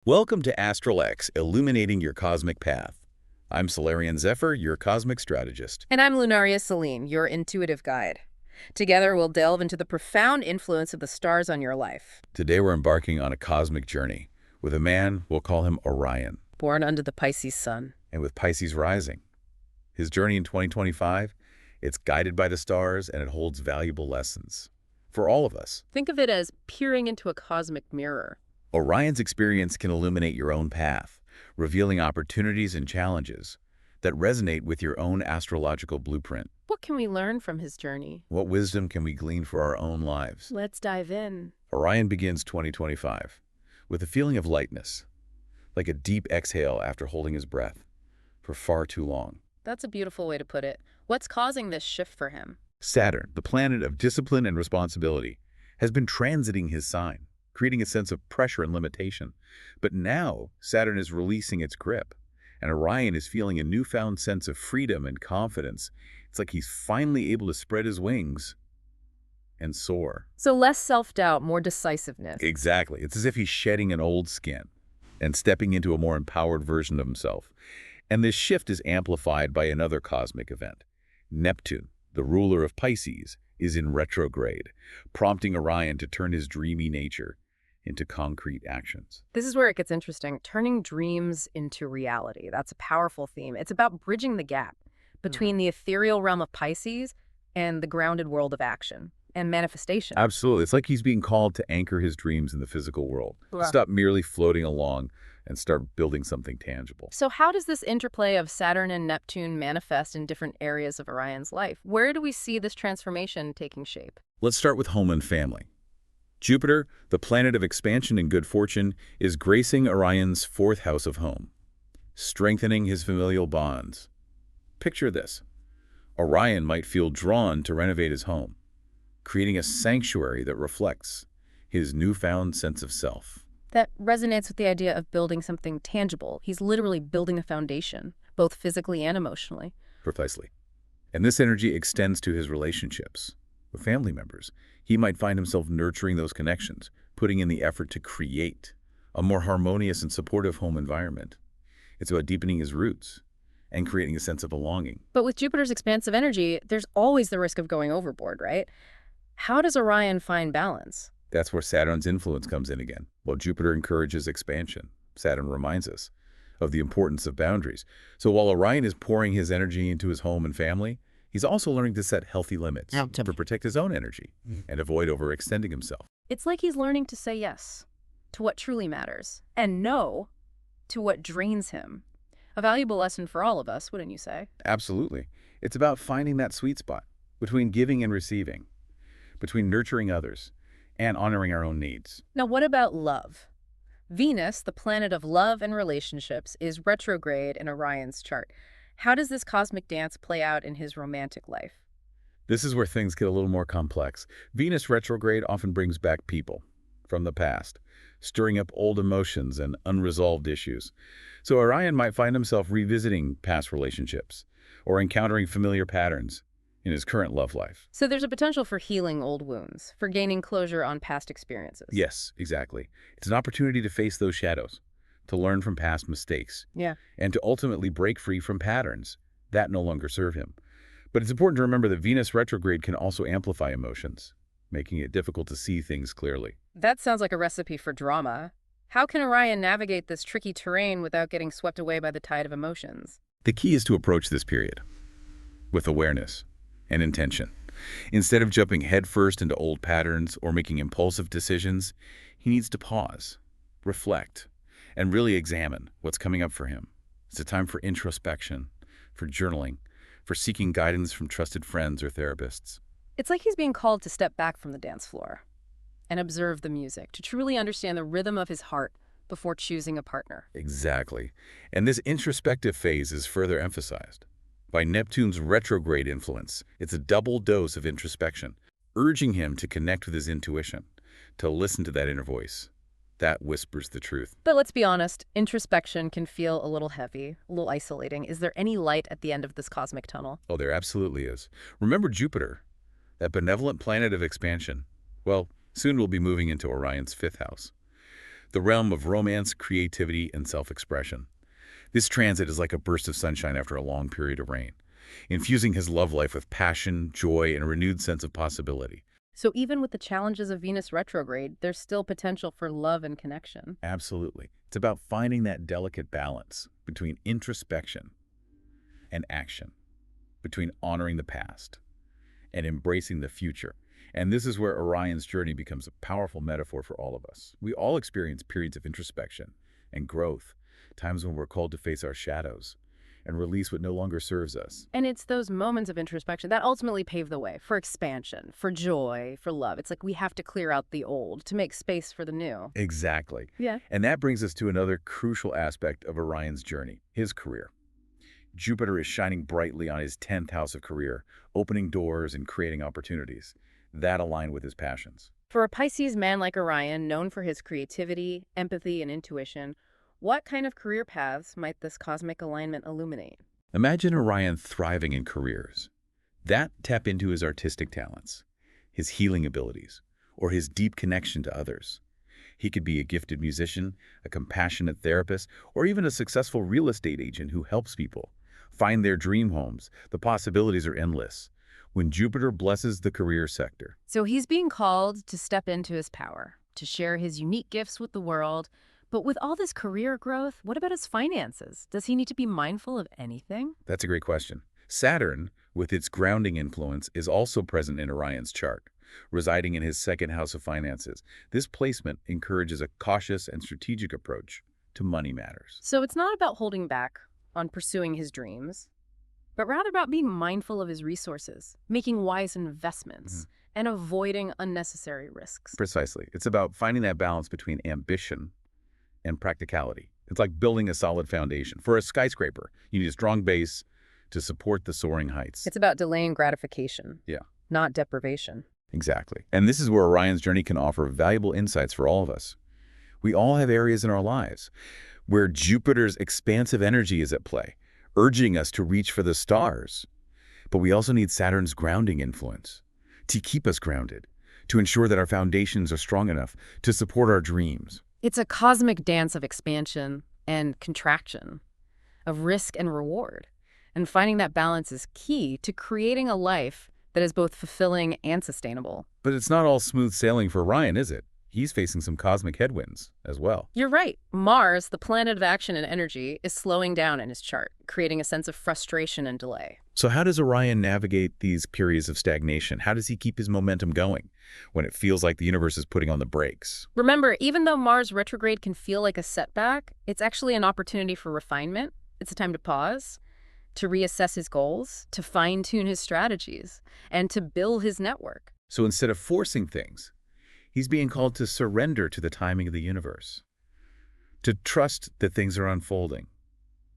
Welcome to ASTRALX, illuminating your cosmic path. I'm Solarian Zephyr, your cosmic strategist. And I'm Lunaria Celine, your intuitive guide. Together, we'll delve into the profound influence of the stars on your life. Today we're embarking on a cosmic journey with a man, we'll call him Orion, Born under the Pisces sun. and with Pisces rising. His journey in 2025, it's guided by the stars and it holds valuable lessons for all of us. Think of it as peering into a cosmic mirror. Orion's experience can illuminate your own path, revealing opportunities and challenges that resonate with your own astrological blueprint. What can we learn from his journey? What wisdom can we glean for our own lives? Let's dive in. Orion begins 2025 with a feeling of lightness, like a deep exhale after holding his breath for far too long. That's a beautiful way to put it. What's causing this shift for him? Saturn, the planet of discipline and responsibility, has been transiting his sign, creating a sense of pressure and limitation. But now, Saturn is releasing its grip, and Orion is feeling a newfound sense of freedom and confidence. It's like he's finally able to spread his wings and soar. So less self-doubt, more decisiveness. Exactly. It's as if he's shedding an old skin and stepping into a more empowered version of himself. And this shift is amplified by another cosmic event. Neptune, the ruler of Pisces, is in retrograde, prompting Orion to turn his dreamy nature into concrete actions. This is where it gets interesting. Turning dreams into reality. That's a powerful theme. It's about bridging the gap between the ethereal realm of Pisces and the grounded world of action and manifestation. Absolutely. It's like he's being called to anchor his dreams in the physical world. Wow. Stop merely floating along and start building something tangible. So how does this interplay of Saturn and Neptune manifest in different areas of Orion's life? Where do we see this transformation taking shape? Let's start with home and family. Jupiter, the planet of expansion and good fortune, is gracing Orion's fourth house of home, strengthening his familial bonds. Picture this. Orion might feel drawn to renovate his home, creating a sanctuary that reflects his newfound sense of self. That resonates with the idea of building something tangible. He's literally building a foundation, both physically and emotionally. Precisely. And this energy extends to his relationships with family members. He might find himself nurturing those connections, putting in the effort to create a more harmonious and supportive home environment. It's about deepening his roots and creating a sense of belonging. But with Jupiter's expansive energy, there's always the risk of going overboard, right? How does Orion find balance? That's where Saturn's influence comes in again. While Jupiter encourages expansion, Saturn reminds us of the importance of boundaries. So while Orion is pouring his energy into his home and family, he's also learning to set healthy limits to protect his own energy and avoid overextending himself. It's like he's learning to say yes to what truly matters and no to what drains him. A valuable lesson for all of us, wouldn't you say? Absolutely. It's about finding that sweet spot between giving and receiving, between nurturing others and honoring our own needs. Now, what about love? Venus, the planet of love and relationships, is retrograde in Orion's chart. How does this cosmic dance play out in his romantic life? This is where things get a little more complex. Venus retrograde often brings back people from the past, stirring up old emotions and unresolved issues. So Orion might find himself revisiting past relationships or encountering familiar patterns in his current love life. So there's a potential for healing old wounds, for gaining closure on past experiences. Yes, exactly. It's an opportunity to face those shadows, to learn from past mistakes, Yeah. and to ultimately break free from patterns that no longer serve him. But it's important to remember that Venus retrograde can also amplify emotions, making it difficult to see things clearly. That sounds like a recipe for drama. How can Orion navigate this tricky terrain without getting swept away by the tide of emotions? The key is to approach this period with awareness and intention. Instead of jumping headfirst into old patterns or making impulsive decisions, he needs to pause, reflect, and really examine what's coming up for him. It's a time for introspection, for journaling, for seeking guidance from trusted friends or therapists. It's like he's being called to step back from the dance floor and observe the music, to truly understand the rhythm of his heart before choosing a partner. Exactly. And this introspective phase is further emphasized by Neptune's retrograde influence. It's a double dose of introspection, urging him to connect with his intuition, to listen to that inner voice that whispers the truth. But let's be honest, introspection can feel a little heavy, a little isolating. Is there any light at the end of this cosmic tunnel? Oh, there absolutely is. Remember Jupiter, that benevolent planet of expansion? Well, soon we'll be moving into Orion's fifth house. the realm of romance, creativity, and self-expression. This transit is like a burst of sunshine after a long period of rain, infusing his love life with passion, joy, and a renewed sense of possibility. So even with the challenges of Venus retrograde, there's still potential for love and connection. Absolutely. It's about finding that delicate balance between introspection and action, between honoring the past and embracing the future. And this is where Orion's journey becomes a powerful metaphor for all of us. We all experience periods of introspection and growth, times when we're called to face our shadows and release what no longer serves us. And it's those moments of introspection that ultimately pave the way for expansion, for joy, for love. It's like we have to clear out the old to make space for the new. Exactly. Yeah. And that brings us to another crucial aspect of Orion's journey, his career. Jupiter is shining brightly on his 10th house of career, opening doors and creating opportunities that align with his passions. For a Pisces man like Orion, known for his creativity, empathy, and intuition, what kind of career paths might this cosmic alignment illuminate? Imagine Orion thriving in careers that tap into his artistic talents, his healing abilities, or his deep connection to others. He could be a gifted musician, a compassionate therapist, or even a successful real estate agent who helps people find their dream homes. The possibilities are endless when Jupiter blesses the career sector. So he's being called to step into his power, to share his unique gifts with the world. But with all this career growth, what about his finances? Does he need to be mindful of anything? That's a great question. Saturn, with its grounding influence, is also present in Orion's chart, residing in his second house of finances. This placement encourages a cautious and strategic approach to money matters. So it's not about holding back on pursuing his dreams, but rather about being mindful of his resources, making wise investments, and avoiding unnecessary risks. Precisely. It's about finding that balance between ambition and practicality. It's like building a solid foundation. For a skyscraper, you need a strong base to support the soaring heights. It's about delaying gratification, Yeah. not deprivation. Exactly. And this is where Orion's journey can offer valuable insights for all of us. We all have areas in our lives where Jupiter's expansive energy is at play, urging us to reach for the stars. But we also need Saturn's grounding influence to keep us grounded, to ensure that our foundations are strong enough to support our dreams. It's a cosmic dance of expansion and contraction, of risk and reward. And finding that balance is key to creating a life that is both fulfilling and sustainable. But it's not all smooth sailing for Orion, is it? He's facing some cosmic headwinds as well. You're right. Mars, the planet of action and energy, is slowing down in his chart, creating a sense of frustration and delay. So how does Orion navigate these periods of stagnation? How does he keep his momentum going when it feels like the universe is putting on the brakes? Remember, even though Mars retrograde can feel like a setback, it's actually an opportunity for refinement. It's a time to pause, to reassess his goals, to fine-tune his strategies, and to build his network. So instead of forcing things, he's being called to surrender to the timing of the universe, to trust that things are unfolding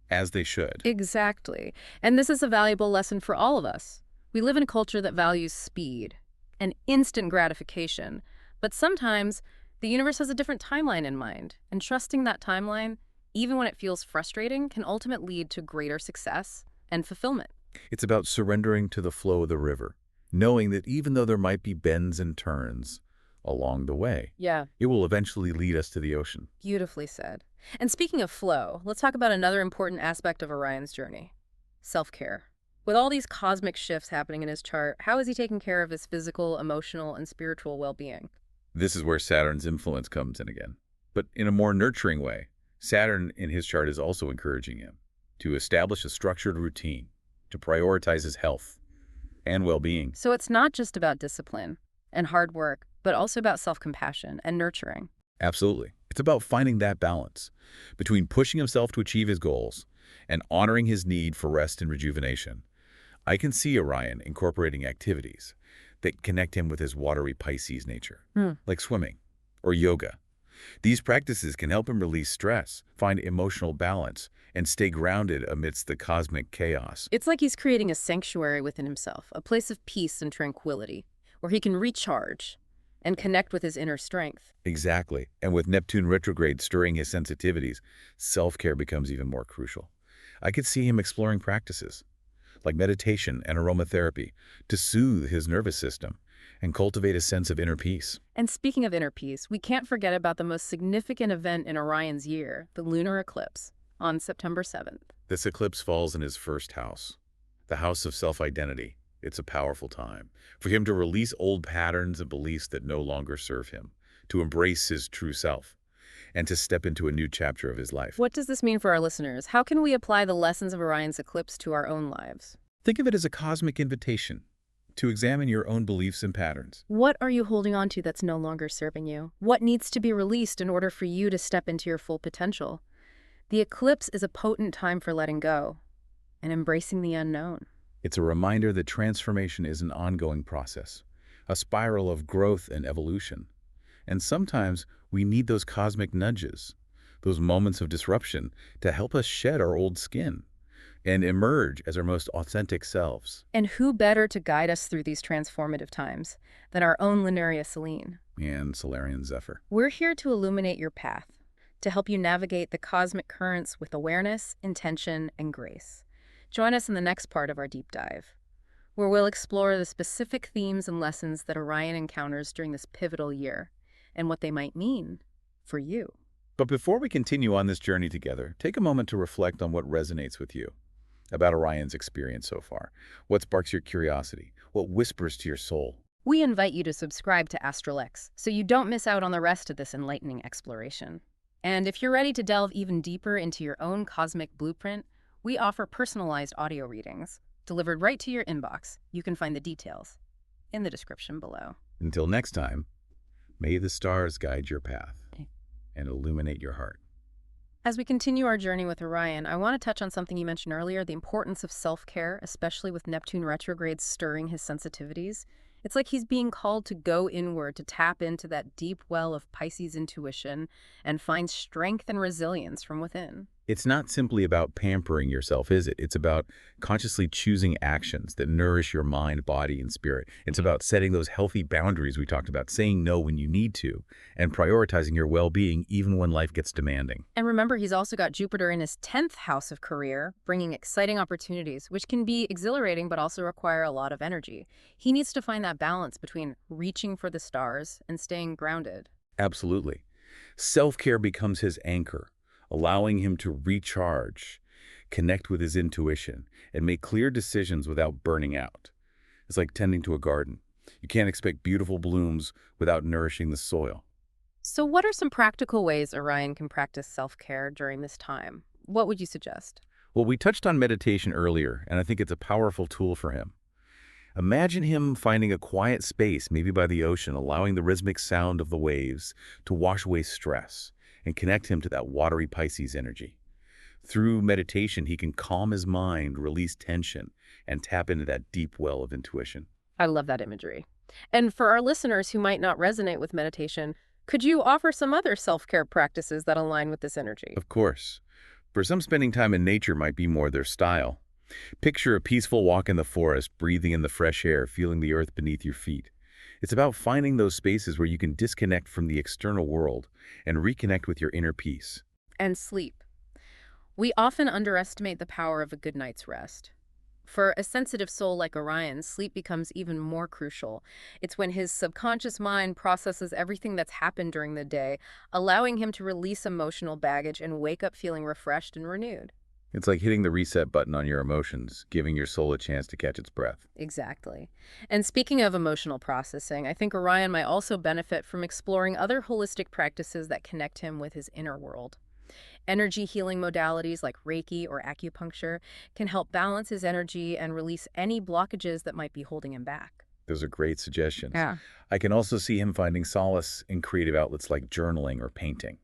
as they should. Exactly. And this is a valuable lesson for all of us. We live in a culture that values speed and instant gratification, but sometimes the universe has a different timeline in mind, and trusting that timeline, even when it feels frustrating, can ultimately lead to greater success and fulfillment. It's about surrendering to the flow of the river, knowing that even though there might be bends and turns along the way, Yeah, it will eventually lead us to the ocean. beautifully said. And speaking of flow, let's talk about another important aspect of Orion's journey, self-care. With all these cosmic shifts happening in his chart, how is he taking care of his physical, emotional, and spiritual well-being? This is where Saturn's influence comes in again, but in a more nurturing way. Saturn in his chart is also encouraging him to establish a structured routine, to prioritize his health and well-being. So it's not just about discipline and hard work, but also about self-compassion and nurturing. Absolutely. It's about finding that balance between pushing himself to achieve his goals and honoring his need for rest and rejuvenation. I can see Orion incorporating activities that connect him with his watery Pisces nature, like swimming or yoga. These practices can help him release stress, find emotional balance, and stay grounded amidst the cosmic chaos. It's like he's creating a sanctuary within himself, a place of peace and tranquility, where he can recharge and connect with his inner strength. Exactly. And with Neptune retrograde stirring his sensitivities, self-care becomes even more crucial. I could see him exploring practices like meditation and aromatherapy to soothe his nervous system and cultivate a sense of inner peace. And speaking of inner peace, we can't forget about the most significant event in Orion's year, the lunar eclipse, on September 7th. This eclipse falls in his first house, the house of self-identity. It's a powerful time for him to release old patterns and beliefs that no longer serve him, to embrace his true self, and to step into a new chapter of his life. What does this mean for our listeners? How can we apply the lessons of Orion's eclipse to our own lives? Think of it as a cosmic invitation to examine your own beliefs and patterns. What are you holding on to that's no longer serving you? What needs to be released in order for you to step into your full potential? The eclipse is a potent time for letting go and embracing the unknown. It's a reminder that transformation is an ongoing process, a spiral of growth and evolution. And sometimes we need those cosmic nudges, those moments of disruption, to help us shed our old skin and emerge as our most authentic selves. And who better to guide us through these transformative times than our own Lunaria Selene? And Solarian Zephyr. We're here to illuminate your path, to help you navigate the cosmic currents with awareness, intention, and grace. Join us in the next part of our deep dive, where we'll explore the specific themes and lessons that Orion encounters during this pivotal year, and what they might mean for you. But before we continue on this journey together, take a moment to reflect on what resonates with you about Orion's experience so far. What sparks your curiosity? What whispers to your soul? We invite you to subscribe to ASTRALX so you don't miss out on the rest of this enlightening exploration. And if you're ready to delve even deeper into your own cosmic blueprint, we offer personalized audio readings delivered right to your inbox. You can find the details in the description below. Until next time, may the stars guide your path and illuminate your heart. As we continue our journey with Orion, I want to touch on something you mentioned earlier, the importance of self-care, especially with Neptune retrograde stirring his sensitivities. It's like he's being called to go inward, to tap into that deep well of Pisces intuition and find strength and resilience from within. It's not simply about pampering yourself, is it? It's about consciously choosing actions that nourish your mind, body, and spirit. It's about setting those healthy boundaries we talked about, saying no when you need to, and prioritizing your well-being even when life gets demanding. And remember, he's also got Jupiter in his 10th house of career, bringing exciting opportunities, which can be exhilarating but also require a lot of energy. He needs to find that balance between reaching for the stars and staying grounded. Absolutely. Self-care becomes his anchor, allowing him to recharge, connect with his intuition, and make clear decisions without burning out. It's like tending to a garden. You can't expect beautiful blooms without nourishing the soil. So what are some practical ways Orion can practice self-care during this time? What would you suggest? Well, we touched on meditation earlier, and I think it's a powerful tool for him. Imagine him finding a quiet space, maybe by the ocean, allowing the rhythmic sound of the waves to wash away stress and connect him to that watery Pisces energy. Through meditation, he can calm his mind, release tension, and tap into that deep well of intuition. I love that imagery. And for our listeners who might not resonate with meditation, could you offer some other self-care practices that align with this energy? Of course. For some, spending time in nature might be more their style. Picture a peaceful walk in the forest, breathing in the fresh air, feeling the earth beneath your feet. It's about finding those spaces where you can disconnect from the external world and reconnect with your inner peace. And sleep. We often underestimate the power of a good night's rest. For a sensitive soul like Orion, sleep becomes even more crucial. It's when his subconscious mind processes everything that's happened during the day, allowing him to release emotional baggage and wake up feeling refreshed and renewed. It's like hitting the reset button on your emotions, giving your soul a chance to catch its breath. Exactly. And speaking of emotional processing, I think Orion might also benefit from exploring other holistic practices that connect him with his inner world. Energy healing modalities like Reiki or acupuncture can help balance his energy and release any blockages that might be holding him back. Those are great suggestions. Yeah. I can also see him finding solace in creative outlets like journaling or painting.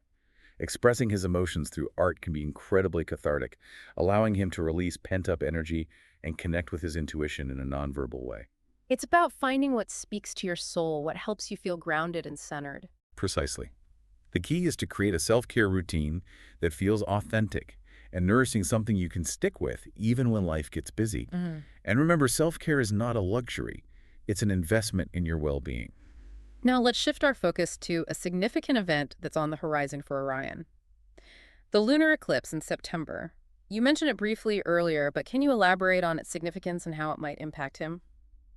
Expressing his emotions through art can be incredibly cathartic, allowing him to release pent-up energy and connect with his intuition in a nonverbal way. It's about finding what speaks to your soul, what helps you feel grounded and centered. Precisely. The key is to create a self-care routine that feels authentic and nourishing, something you can stick with even when life gets busy. And remember, self-care is not a luxury. It's an investment in your well-being. Now let's shift our focus to a significant event that's on the horizon for Orion. The lunar eclipse in September. You mentioned it briefly earlier, but can you elaborate on its significance and how it might impact him?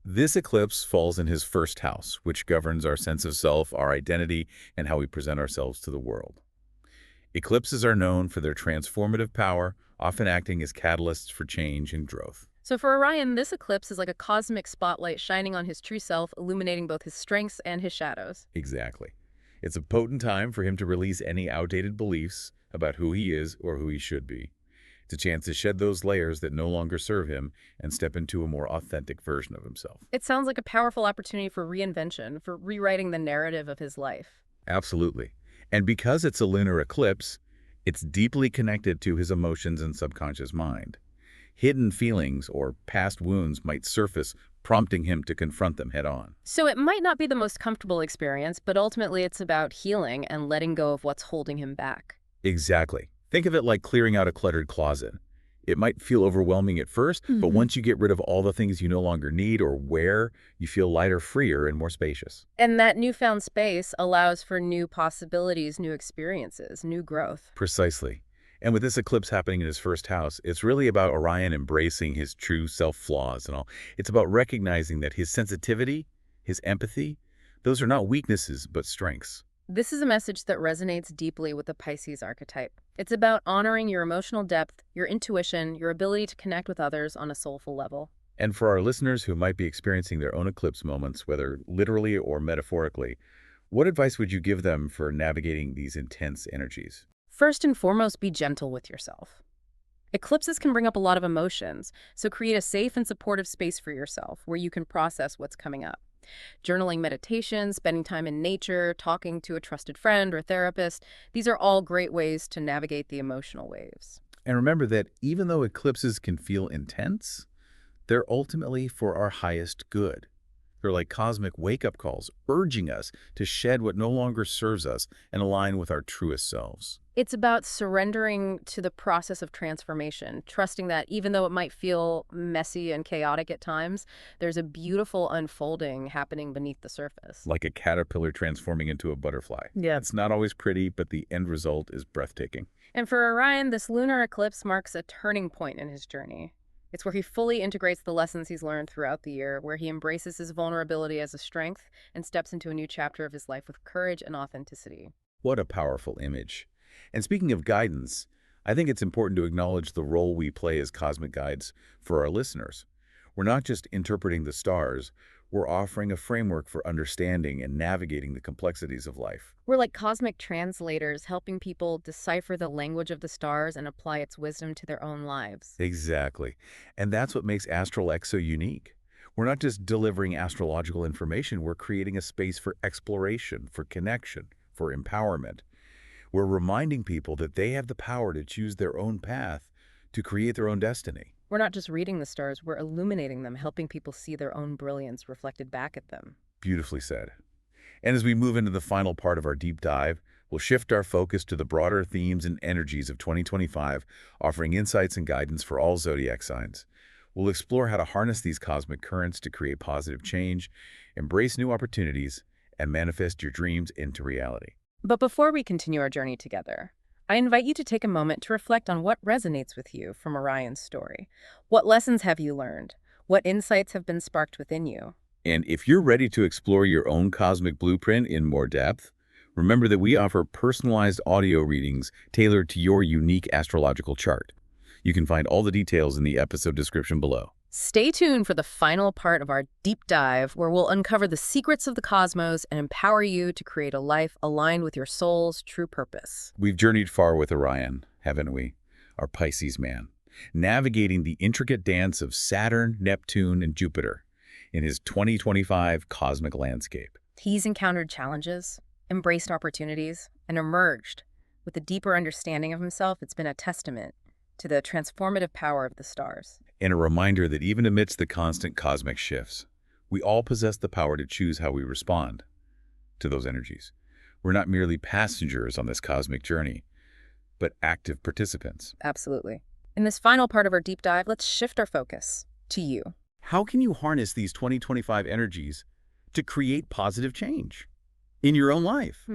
This eclipse falls in his first house, which governs our sense of self, our identity, and how we present ourselves to the world. Eclipses are known for their transformative power, often acting as catalysts for change and growth. So for Orion, this eclipse is like a cosmic spotlight shining on his true self, illuminating both his strengths and his shadows. Exactly. It's a potent time for him to release any outdated beliefs about who he is or who he should be. It's a chance to shed those layers that no longer serve him and step into a more authentic version of himself. It sounds like a powerful opportunity for reinvention, for rewriting the narrative of his life. Absolutely. And because it's a lunar eclipse, it's deeply connected to his emotions and subconscious mind. Hidden feelings or past wounds might surface, prompting him to confront them head-on. So it might not be the most comfortable experience, but ultimately it's about healing and letting go of what's holding him back. Exactly. Think of it like clearing out a cluttered closet. It might feel overwhelming at first, but once you get rid of all the things you no longer need or wear, you feel lighter, freer, and more spacious. And that newfound space allows for new possibilities, new experiences, new growth. Precisely. And with this eclipse happening in his first house, it's really about Orion embracing his true self-flaws and all. It's about recognizing that his sensitivity, his empathy, those are not weaknesses, but strengths. This is a message that resonates deeply with the Pisces archetype. It's about honoring your emotional depth, your intuition, your ability to connect with others on a soulful level. And for our listeners who might be experiencing their own eclipse moments, whether literally or metaphorically, what advice would you give them for navigating these intense energies? First and foremost, be gentle with yourself. Eclipses can bring up a lot of emotions, so create a safe and supportive space for yourself where you can process what's coming up. Journaling, meditation, spending time in nature, talking to a trusted friend or therapist, these are all great ways to navigate the emotional waves. And remember that even though eclipses can feel intense, they're ultimately for our highest good. They're like cosmic wake-up calls, urging us to shed what no longer serves us and align with our truest selves. It's about surrendering to the process of transformation, trusting that even though it might feel messy and chaotic at times, there's a beautiful unfolding happening beneath the surface. Like a caterpillar transforming into a butterfly. Yeah. It's not always pretty, but the end result is breathtaking. And for Orion, this lunar eclipse marks a turning point in his journey. It's where he fully integrates the lessons he's learned throughout the year, where he embraces his vulnerability as a strength and steps into a new chapter of his life with courage and authenticity. What a powerful image. And speaking of guidance, I think it's important to acknowledge the role we play as cosmic guides for our listeners. We're not just interpreting the stars, we're offering a framework for understanding and navigating the complexities of life. We're like cosmic translators, helping people decipher the language of the stars and apply its wisdom to their own lives. Exactly. And that's what makes ASTRALX so unique. We're not just delivering astrological information, we're creating a space for exploration, for connection, for empowerment. We're reminding people that they have the power to choose their own path, to create their own destiny. We're not just reading the stars, we're illuminating them, helping people see their own brilliance reflected back at them. Beautifully said. And as we move into the final part of our deep dive, we'll shift our focus to the broader themes and energies of 2025, offering insights and guidance for all zodiac signs. We'll explore how to harness these cosmic currents to create positive change, embrace new opportunities, and manifest your dreams into reality. But before we continue our journey together, I invite you to take a moment to reflect on what resonates with you from Orion's story. What lessons have you learned? What insights have been sparked within you? And if you're ready to explore your own cosmic blueprint in more depth, remember that we offer personalized audio readings tailored to your unique astrological chart. You can find all the details in the episode description below. Stay tuned for the final part of our deep dive, where we'll uncover the secrets of the cosmos and empower you to create a life aligned with your soul's true purpose. We've journeyed far with Orion, haven't we? Our Pisces man, navigating the intricate dance of Saturn, Neptune, and Jupiter in his 2025 cosmic landscape. He's encountered challenges, embraced opportunities, and emerged with a deeper understanding of himself. It's been a testament to the transformative power of the stars. And a reminder that even amidst the constant cosmic shifts, we all possess the power to choose how we respond to those energies. We're not merely passengers on this cosmic journey, but active participants. Absolutely. In this final part of our deep dive, let's shift our focus to you. How can you harness these 2025 energies to create positive change in your own life?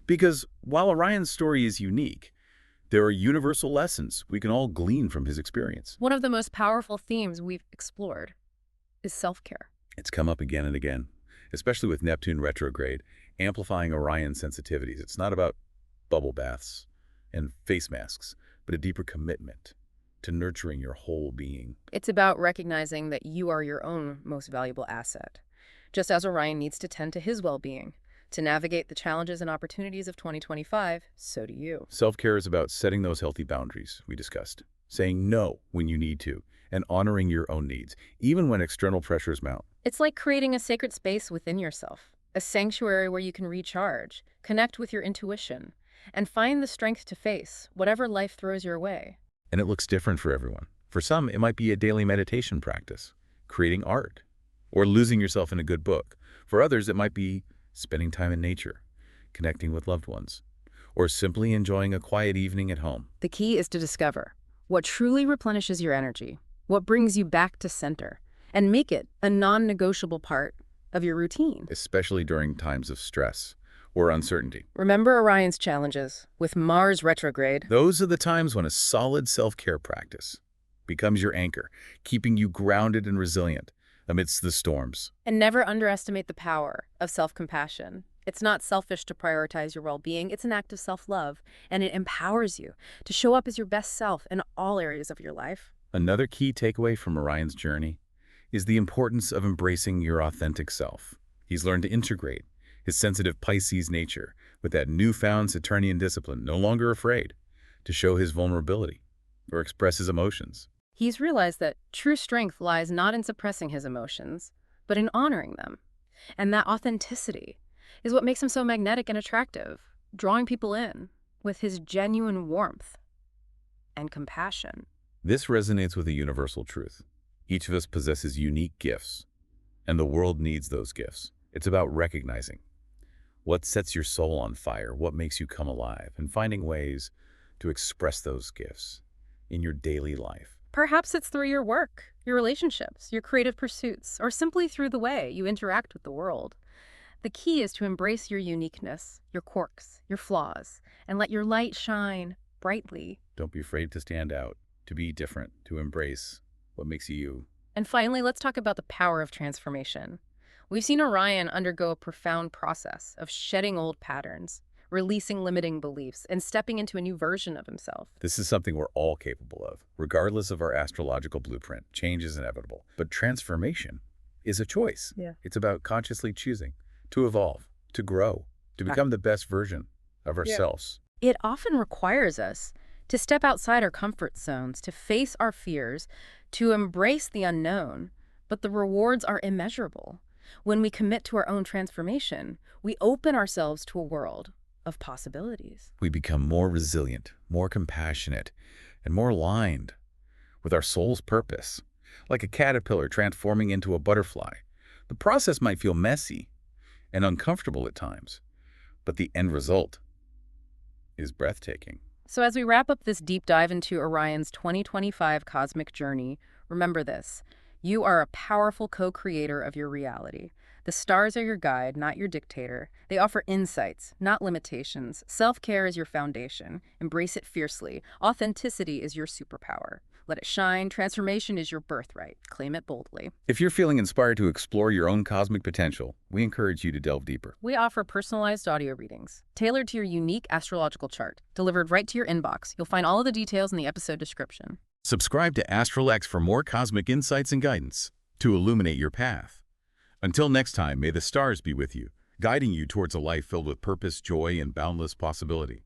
Because while Orion's story is unique, there are universal lessons we can all glean from his experience. One of the most powerful themes we've explored is self-care. It's come up again and again, especially with Neptune retrograde, amplifying Orion's sensitivities. It's not about bubble baths and face masks, but a deeper commitment to nurturing your whole being. It's about recognizing that you are your own most valuable asset, just as Orion needs to tend to his well-being. To navigate the challenges and opportunities of 2025, so do you. Self-care is about setting those healthy boundaries we discussed, saying no when you need to, and honoring your own needs, even when external pressures mount. It's like creating a sacred space within yourself, a sanctuary where you can recharge, connect with your intuition, and find the strength to face whatever life throws your way. And it looks different for everyone. For some, it might be a daily meditation practice, creating art, or losing yourself in a good book. For others, it might be spending time in nature, connecting with loved ones, or simply enjoying a quiet evening at home. The key is to discover what truly replenishes your energy, what brings you back to center, and make it a non-negotiable part of your routine. Especially during times of stress or uncertainty. Remember Orion's challenges with Mars retrograde. Those are the times when a solid self-care practice becomes your anchor, keeping you grounded and resilient amidst the storms. And never underestimate the power of self-compassion. It's not selfish to prioritize your well-being. It's an act of self-love, and it empowers you to show up as your best self in all areas of your life. Another key takeaway from Orion's journey is the importance of embracing your authentic self. He's learned to integrate his sensitive Pisces nature with that newfound Saturnian discipline, no longer afraid to show his vulnerability or express his emotions. He's realized that true strength lies not in suppressing his emotions, but in honoring them. And that authenticity is what makes him so magnetic and attractive, drawing people in with his genuine warmth and compassion. This resonates with a universal truth. Each of us possesses unique gifts, and the world needs those gifts. It's about recognizing what sets your soul on fire, what makes you come alive, and finding ways to express those gifts in your daily life. Perhaps it's through your work, your relationships, your creative pursuits, or simply through the way you interact with the world. The key is to embrace your uniqueness, your quirks, your flaws, and let your light shine brightly. Don't be afraid to stand out, to be different, to embrace what makes you you. And finally, let's talk about the power of transformation. We've seen Orion undergo a profound process of shedding old patterns, releasing limiting beliefs, and stepping into a new version of himself. This is something we're all capable of, regardless of our astrological blueprint. Change is inevitable. But transformation is a choice. Yeah. It's about consciously choosing to evolve, to grow, to become the best version of ourselves. It often requires us to step outside our comfort zones, to face our fears, to embrace the unknown, but the rewards are immeasurable. When we commit to our own transformation, we open ourselves to a world of possibilities. We become more resilient, more compassionate, and more aligned with our soul's purpose. Like a caterpillar transforming into a butterfly. The process might feel messy and uncomfortable at times, but the end result is breathtaking. So as we wrap up this deep dive into Orion's 2025 cosmic journey, remember this: you are a powerful co-creator of your reality. The stars are your guide, not your dictator. They offer insights, not limitations. Self-care is your foundation. Embrace it fiercely. Authenticity is your superpower. Let it shine. Transformation is your birthright. Claim it boldly. If you're feeling inspired to explore your own cosmic potential, we encourage you to delve deeper. We offer personalized audio readings, tailored to your unique astrological chart, delivered right to your inbox. You'll find all of the details in the episode description. Subscribe to ASTRALX for more cosmic insights and guidance to illuminate your path. Until next time, may the stars be with you, guiding you towards a life filled with purpose, joy, and boundless possibility.